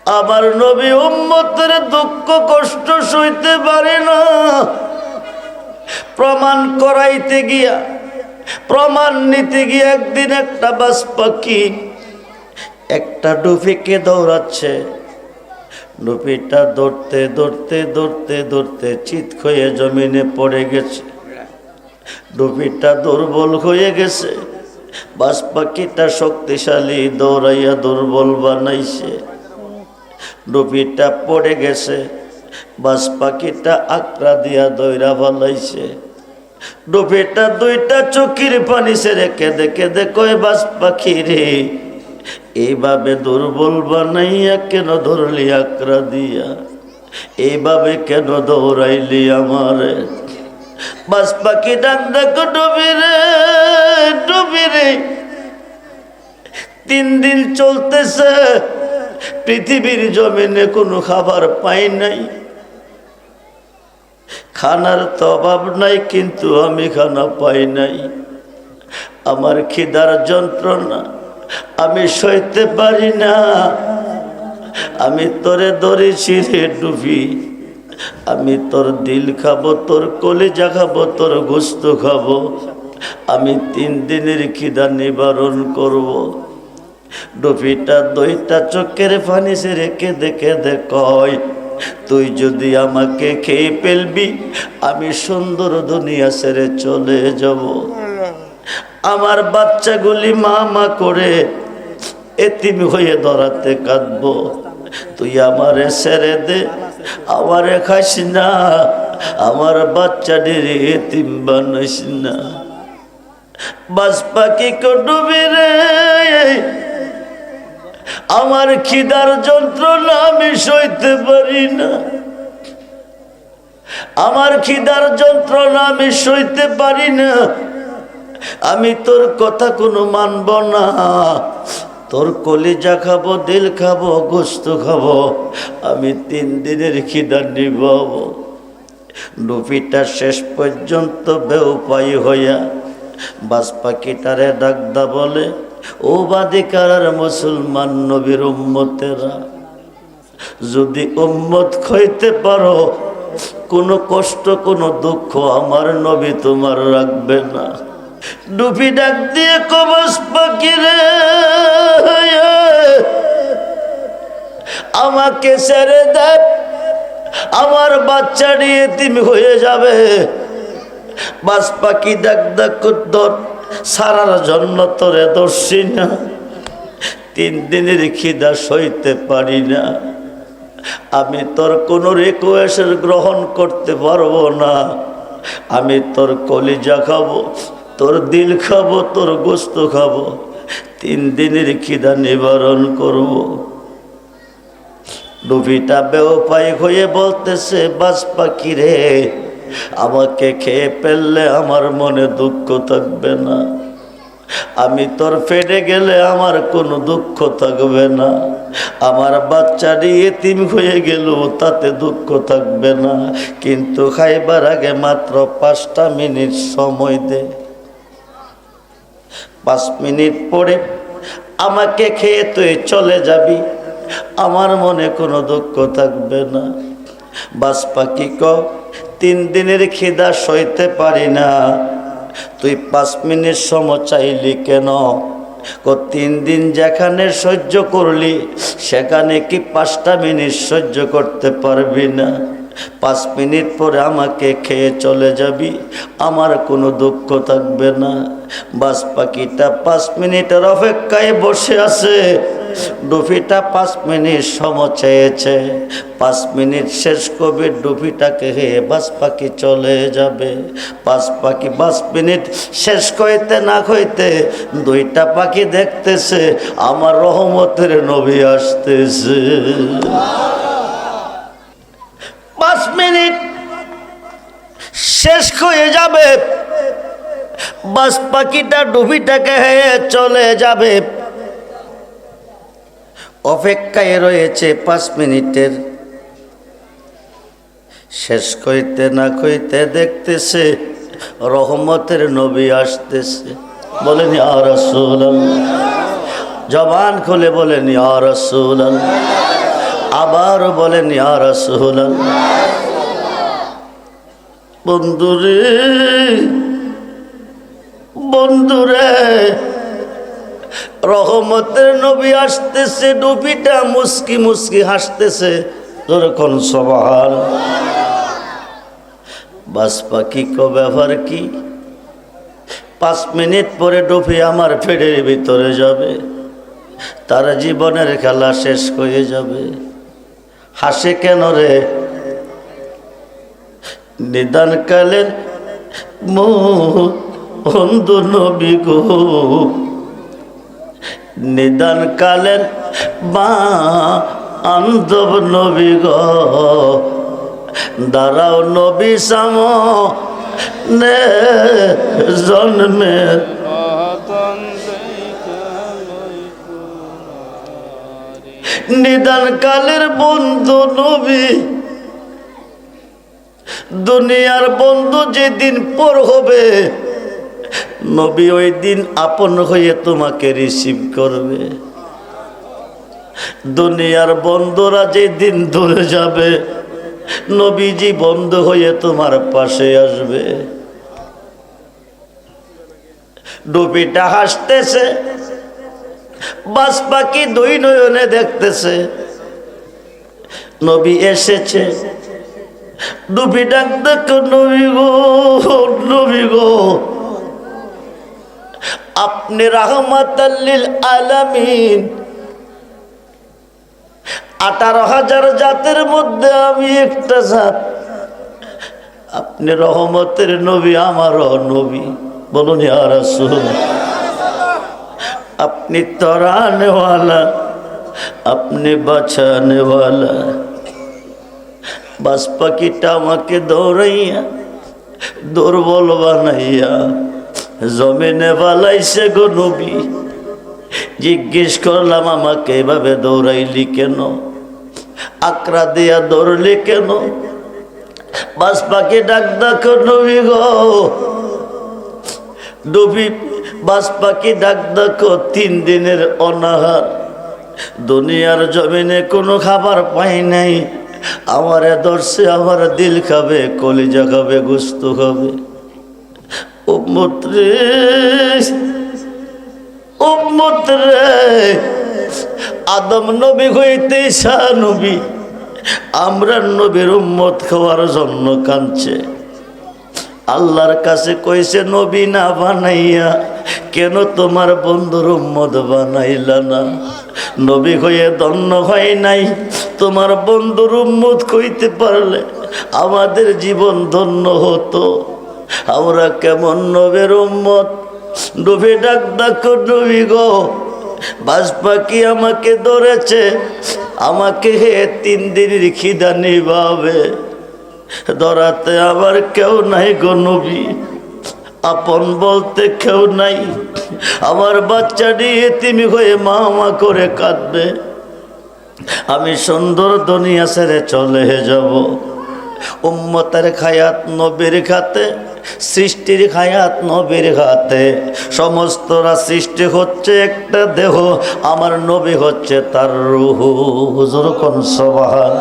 আমার নবী উম্মতের দুঃখ কষ্ট সইতে পারে না। প্রমাণ করাইতে গিয়া, প্রমাণ নিতে গিয়ে একদিন একটা বাজ পাখি একটা ডুফিকে দৌড়াচ্ছে। ডুফিটা দৌড়তে দৌড়তে দৌড়তে দৌড়তে চিৎ হয়ে জমিনে পড়ে গেছে। ডুফিটা দুর্বল হয়ে গেছে, বাজ পাখিটা শক্তিশালী, দৌড়াইয়া দুর্বল বানাইছে। ডুফিটা পড়ে গেছে, বাজ পাখিটা আকড়া দিয়া দইরা ভালাইছে। ডুফিটা দুইটা চোখের পানি ছেড়ে কেঁদে কেঁদে কয়, বাজ পাখি রে, এইভাবে দুর্বল বানাইয়া কেন ধরলি আকড়া দিয়া? এইভাবে কেন দৌড়াইলি আমারে? বাজ পাখি ডাক দেখো, ডুবি রে, ডুবি রে, 3 দিন চলতেছে পৃথিবীর জমিনে কোনো খাবার পাই নাই। খানার তো অভাব নাই, কিন্তু আমি খানা পাই নাই। আমার খিদার যন্ত্রণা আমি সইতে পারি না। আমি তোরে ধরেছি রে ডুবি, আমি তোর দিল খাবো, তোর কলিজা খাবো, তোর গোস্ত খাবো। আমি 3 দিনের খিদা নিবারণ করব। ডুবিটা দুইটা চোখের পানি ছেড়ে কেঁদে কেঁদে কয়, তুই যদি আমাকে খেয়ে ফেলবি, আমি সুন্দর দুনিয়া ছেড়ে চলে যাব। আমার বাচ্চাগুলি মা মা করে এতিম হয়ে ধরাতে কাঁদবো। তুই আমারে ছেড়ে দে, আমারে খাইস না, আমার বাচ্চাদের এতিম বানাইস না। বাজ পাখি কো ডুবি রে, আমার খিদার যন্ত্রণা আমি সইতে পারি না। আমার খিদার যন্ত্রণা আমি সইতে পারি না। আমি তোর কথা কোনো মানব না। তোর কলিজা খাবো, দিল খাবো, গোস্ত খাবো। আমি 3 দিনের খিদা নিবাবো। ডুবিটা শেষ পর্যন্ত বেউপায় হইয়া বাজ পাখিটারে ডাকদা বলে, ও বাদিকার মুসলমান নবীর উম্মতেরা, যদি উম্মত হইতে পারো, কোনো কষ্ট কোনো দুঃখ আমার নবী তোমার রাখবে না। ডুবি ডাক দিয়ে কয়, বাজ পাখি রে, আমাকে ছেড়ে দে, আমার বাচ্চা নিয়ে এতিম হয়ে যাবে। বাজ পাখি ডাক ডাক ধর, সারার জন্য তোরে দর্শি না। 3 দিনের খিদা সইতে পারি না। আমি তোর কোনো রিকোয়েস্ট গ্রহণ করতে পারবো না। আমি তোর কলিজা খাবো, তোর দিল খাবো, তোর গোস্ত খাবো। 3 দিনের খিদা নিবারণ করব। ডুবিটা বেউপায় হয়ে বলতেছে, বাজ পাখি রে, আমাকে খেয়ে ফেললে আমার মনে দুঃখ থাকবে না। আমি তোর ফেটে গেলে আমার কোনো দুঃখ থাকবে না। আমার বাচ্চাটি এতিম হয়ে গেল, তাতে দুঃখ থাকবে না। কিন্তু খাইবার আগে মাত্র 5টা মিনিট সময় দে। 5 মিনিট পরে আমাকে খেয়ে তুই চলে যাবি, আমার মনে কোনো দুঃখ থাকবে না। বাজ পাখি কয়, 3 দিনের খিদা সইতে পারি না, তুই 5 মিনিট সময় চাইলি কেন? 3 দিন যেখানে সহ্য করলি, সেখানে কি 5টা মিনিট সহ্য করতে পারবি না? 5 মিনিট পরে আমাকে খেয়ে চলে যাবি, আমার কোনো দুঃখ থাকবে না। বাজ পাখিটা 5 মিনিটের অপেক্ষায় বসে আছে। ডুফিটা 5 মিনিট সময় চেয়েছে। 5 মিনিট শেষ করবে, ডুফিটাকে খেয়ে বাজ পাখি চলে যাবে। 5 মিনিট শেষ কইতে না কইতে 2টা পাখি দেখতেছে আমার রহমতের নবী আসতেছে। 5 মিনিট শেষ হয়ে যাবে, বাজ পাখিটা ডুফিটাকে খেয়ে চলে যাবে। অপেক্ষায় রয়েছে 5 মিনিটের। শেষ কইতে না কইতে দেখতেছে রহমতের নবী আসতেছে। বলেন ইয়া রাসূলুল্লাহ, জবান খুলে বলেন ইয়া রাসূলুল্লাহ। আবার বলেন ইয়া রাসূলুল্লাহ। বন্ধুরে বন্ধুরে, রহমতের নবী আসতেছে, নবীটা মুস্কি মুস্কি হাসতেছে, যখন সুবহান। বাস পাখি কো ব্যাপার কি, 5 মিনিট পরে ডুবি আমার পেটের ভিতরে যাবে, তার জীবনের খেলা শেষ হয়ে যাবে। হাসে কেন রে? নিদানকালের বন্ধু নবী গো, নিদানকালের বান্ধব নবী গো, দাঁড়াও নবী সামনে জন্মের নিদানকালের বন্ধু নবী। দুনিয়ার বন্ধু যেদিন পর হবে, নবী ওই দিন আপন হয়ে তোমাকে রিসিভ করবে। দুনিয়ার বন্ধুরা যেদিন দূরে যাবে, নবীজি বন্ধু হয়ে তোমার পাশে আসবে। ডুবিটা হাসতেছে, বাস পাখি 2 নয়নে দেখতেছে নবী এসেছে। ডুবি ডাক দেখো, নবী গো, নবী গো, আপনি রাহমাতাল লিল আলামিন। 18,000 জাতের মধ্যে আমি একটা জাত, আপনি রহমতের নবী, আমারও নবী। বলুন ইয়া রাসূল। আপনি তরানে ওয়ালা, আপনি বাঁচানে ওয়ালা। বাস পাখিটা আমাকে দৌড়াইয়া দুর্বল বানাইয়া জমিনে বালাইছে গো নবী। জিজ্ঞেস করলাম, আমাকে এভাবে দৌড়াইলি কেন? আকড়া দিয়া দৌড়লি কেন? বাস পাখি ডাক দেখো, নবী গো, ডুবি বাস পাখি ডাক দেখো, 3 দিনের অনাহার, দুনিয়ার জমিনে কোনো খাবার পাই নাই। আমারে ধরছে, আমার দিল খাবে, কলিজা খাবে, গোস্ত খাবে। উম্মত রে, উম্মত রে, আদম নবী হইতে ঈসা নবী, আমরা নবীর উম্মত খাওয়ার জন্য কাঁদছে। আল্লাহর কাছে কইছে, নবী না বানাইয়া কেন তোমার বন্ধুর উম্মত বানাইলা না? নবী হয়ে ধন্য হয় নাই, তোমার বন্ধুর উম্মত কইতে পারলে আমাদের জীবন ধন্য হতো। আমরা কেমন নবীর উম্মত? নবী ডাক ডাকো, নবী গো, বাজ পাখি আমাকে ধরেছে, আমাকে 3 দিনের খিদা নিবাবে, ধরাতে আবার কেউ নাই গো নবী, আপন বলতে কেউ নাই। আমার বাচ্চাটি এতিমি হয়ে মা মা করে কাঁদবে, আমি সুন্দর দুনিয়া ছেড়ে চলে যাব। উম্মতের খায়াত নবীর খাতে, সৃষ্টির খায়াত নবীর হাতে। সমস্তরা সৃষ্টি হচ্ছে একটা দেহ, আমার নবী হচ্ছে তার রূহ। হুজুর কোন সুবহান।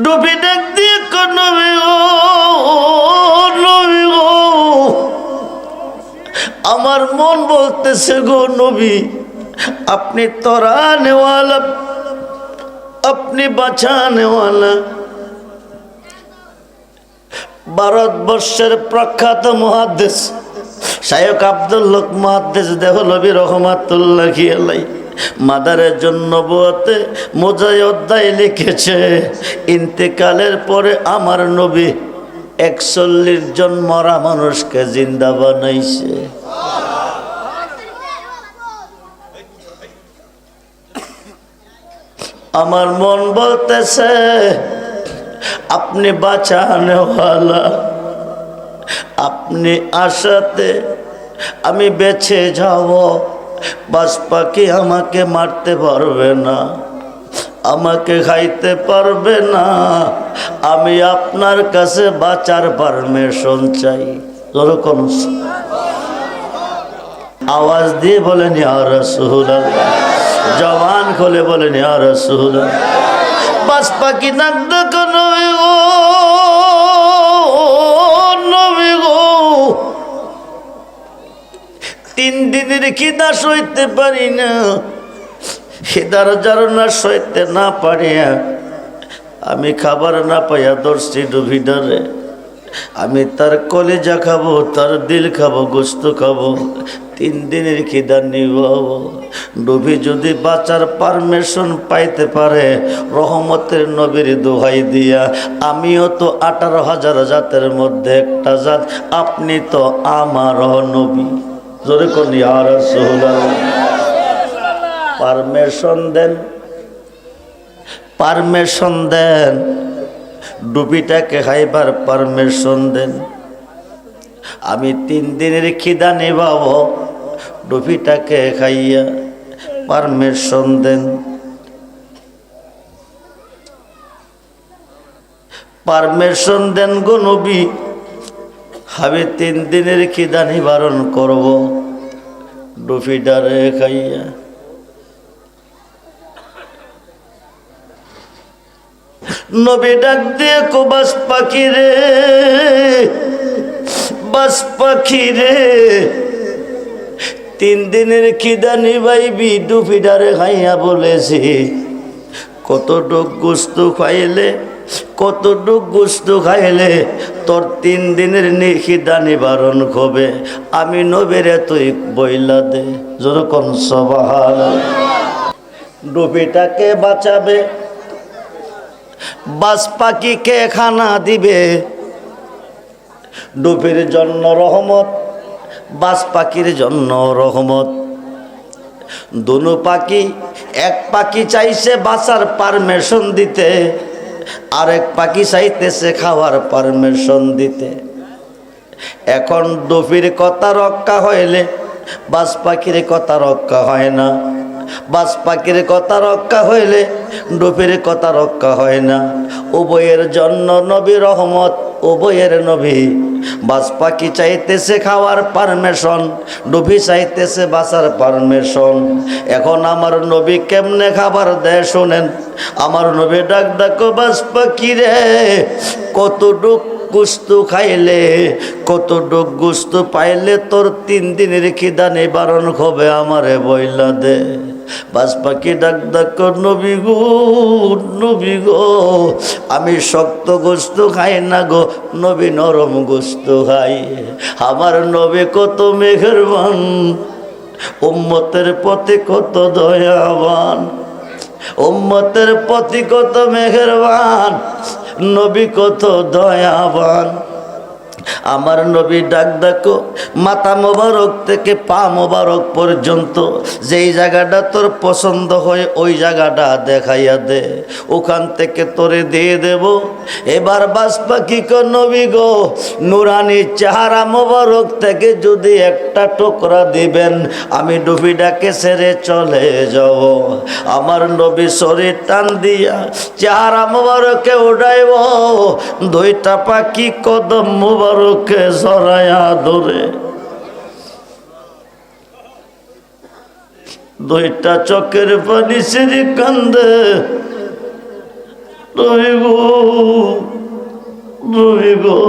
ডুবি ডাক দিয়ে কোন নবী গো, নবী গো, আমার মন বলতেছে গো নবী, আপনি তরানেওয়ালা, আপনি বাঁচানেওয়ালা। ভারতবর্ষের প্রখ্যাত মুহাদ্দিস শায়খ আব্দুল হক মুহাদ্দিস দেহলভী রহমাতুল্লাহি আলাইহি মাদারে নবুয়তে মোজাই অধ্যায় লিখেছে, ইন্তেকালের পরে আমার নবী 41 জন মরা মানুষকে জিন্দা বানাইছে। আমার মন বলতেছে আপনি বাঁচানেওয়ালা, আপনি আশাতে আমি বেঁচে যাব। বাস পাখি আমাকে মারতে পারবে না, আমাকে খাইতে পারবে না, আমি আপনার কাছে বাঁচার পারমিশন চাই। আওয়াজ দিয়ে বলেন ইয়া রাসূলুল্লাহ, জবান খুলে বলেন ইয়া রাসূলুল্লাহ। বাস পাখি নাক দেখো নবী গো, নবী গো, 3 দিনের খিদা সইতে পারি না, খিদার জ্বালা সইতে না পারিয়া আমি খাবার না পাইয়া ধরছি ডুবিডারে। আমি তার কলিজা খাবো, তার দিল খাবো, গোস্ত খাবো, 3 দিনের খিদা নিবাবো। ডুবি যদি বাঁচার পারমিশন পাইতে পারে রহমতের নবীর দোহাই দিয়া, আমিও তো 18,000 জাতের মধ্যে একটা জাত, আপনি তো আমার নবী। জোরে কোন ইয়া রাসূলুল্লাহ। পারমিশন দেন, পারমিশন দেন, ডুবিটাকে খাইবার পারমিশন দেন। আমি 3 দিনের খিদা নিবাবো, ডুবিটাকে খাইয়া পারমিশন দেন। পারমিশন দেন গো নবী, আমি 3 দিনের খিদা নিবারণ করব, ডুবিটারে খাইয়া। নবী ডাক দিয়ে কো বাস পাখি রে, বাস পাখি রে, 3 দিনের খিদা নিবাইবি, ডুবিডারে খাইয়া বলেছি। কতটুক গোস্ত খাইলে, কতটুক গোস্ত খাইলে তোর 3 দিনের খিদা নিবারণ হবে, আমি নবীরে তুই বইলা দে। যেরকম সুবহানাল্লাহ। ডুবিটাকে বাঁচাবে, বাস পাখিকে খানা দিবে, ডুবির জন্য রহমত, বাস পাখির জন্য রহমত। দুনো পাখি, এক পাখি চাইছে বাঁচার পারমিশন দিতে, আরেক পাখি চাইতেছে খাওয়ার পারমিশন দিতে। এখন ডুবির কথা রক্ষা হইলে বাস পাখির কথা রক্ষা হয় না, বাস পাখির কথা রক্ষা হইলে ডুবির কথা রক্ষা হয় না। উভয়ের জন্য নবী রহমত, উভয়ের নবী। বাস পাখি চাইতেছে খাওয়ার পারমিশন, ডুবি চাইতেছে বাঁচার পারমিশন। এখন আমার নবী কেমনে খাবার দেয় শোনেন। আমার নবী ডাক ডাকো বাস পাখি রে, কতটুক গোস্ত খাইলে, কতটুক গোস্ত পাইলে তোর 3 দিনের খিদা নিবারণ হবে, আমারে বইলা দে। বাস পাখি ডাক ডাক নবী গো, নবী গো, আমি শক্ত গোস্ত খাই না গো, নবী নরম গোস্ত খাই। আমার নবী কত মেহেরবান, উম্মতের প্রতি কত দয়াবান, উম্মতের প্রতি কত মেহেরবান, নবী কত দয়াবান। আমার নবী ডাক ডাকো মাথা মোবারক থেকে পা মোবারক পর্যন্ত যেই জায়গাটা তোর পছন্দ হয় ওই জায়গাটা দেখাইয়া দে, ওখান থেকে তোরে দিয়ে দেব। এবার বাস পাখি কো নবী গো, নুরানি চেহারা মোবারক থেকে যদি একটা টুকরা দিবেন, আমি ডুবিটাকে ছেড়ে চলে যাব। আমার নবী শরীর টান দিয়া চেহারা মোবারকে উঠাইব, 2টা পাখি কদম মোবারকে জড়াইয়া ধরে, 2টা চোখের পানি ছেড়ে কান্দে। নবী গো, নবী গো,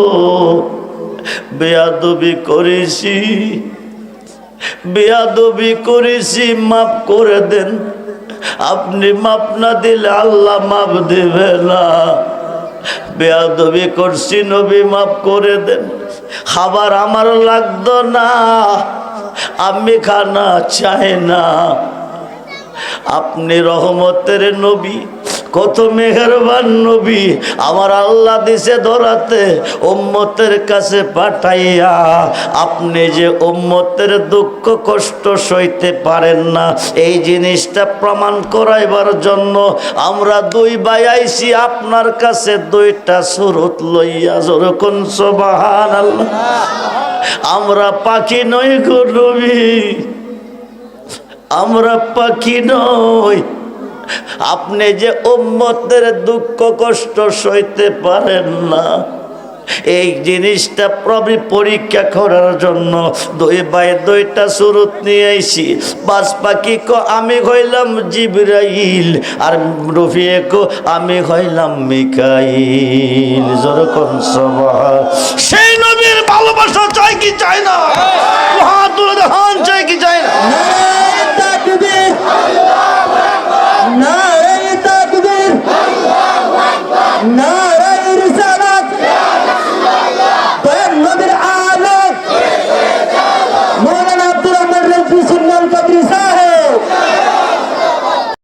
বেয়াদবি করেছি, বেয়াদবি করেছি, মাফ করে দেন। আপনি মাফ না দিলে আল্লাহ মাফ দেবে না। বেয়াদবি করছি নবী, মাফ করে দেন। খাবার আমার লাগতো না, আমি খানা চাই না। আপনি রহমতের নবী, কত মেহেরবান নবী, আমার আল্লাহ দিছে ধরাতে উম্মতের কাছে পাঠাইয়া। আপনি যে উম্মতের দুঃখ কষ্ট সইতে পারেন না, এই জিনিসটা প্রমাণ করাইবার জন্য আমরা 2 ভাই আইছি আপনার কাছে 2টা সুরত লইয়া। যেরকম সুবহানাল্লাহ। আমরা পাখি নই গো নবী, আমরা পাখি নই। আপনি যে উম্মতের দুঃখ কষ্ট সইতে পারেন না, এই জিনিসটা প্রবি পরীক্ষা করার জন্য দুই ভাই দুইটা সুরত নিয়ে আইছি। বাস পাখি কো আমি হইলাম জিবরাইল, আর রফিয়ে কো আমি হইলাম মিকাইল। যেরকম সুবহান। সেই নবীর ভালোবাসা চাই কি চাই না? হাত তুলে দেখান, চাই কি চাই না?